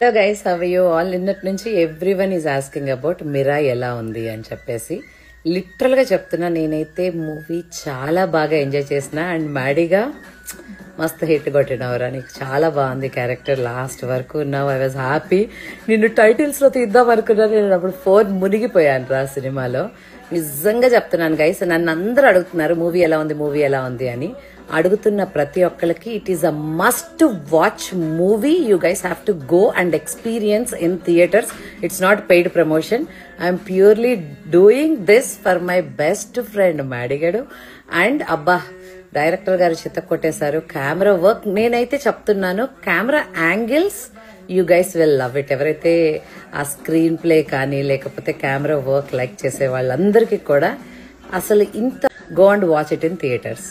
Hello guys, how are you all? నిన్నటి నుంచి everyone is asking about Mira ఎలా ఉంది అని చెప్పేసి. లిటరల్ గా చెప్తున్నా, నేనైతే మూవీ చాలా బాగా ఎంజాయ్ చేసిన. అండ్ మ్యాడీగా మస్తు హిట్ కొట్టినవరా, నీకు చాలా బాగుంది క్యారెక్టర్ లాస్ట్ వరకు ఉన్నావు. I was happy. నిన్ను టైటిల్స్ లో తీద్దాం అనుకున్నా, నేను అప్పుడు ఫోన్ మునిగిపోయాను రా సినిమాలో. నిజంగా చెప్తున్నాను గైస్, నన్ను అందరూ అడుగుతున్నారు మూవీ ఎలా ఉంది, మూవీ ఎలా ఉంది అని. అడుగుతున్న ప్రతి ఒక్కరికి it is a must watch movie. You guys have to go and experience in theatres. It's not paid promotion. I'm purely doing this for my best friend మాడిగడు. అండ్ అబ్బా, డైరెక్టర్ గారు చిత్త కొట్టేశారు. కెమెరా వర్క్ నేనైతే చెప్తున్నాను, camera angles you guys will love it. ఎవరైతే ఆ screen play కానీ లేకపోతే కెమెరా వర్క్ లైక్ చేసే వాళ్ళందరికీ కూడా అసలు ఇంత go and watch it in theatres.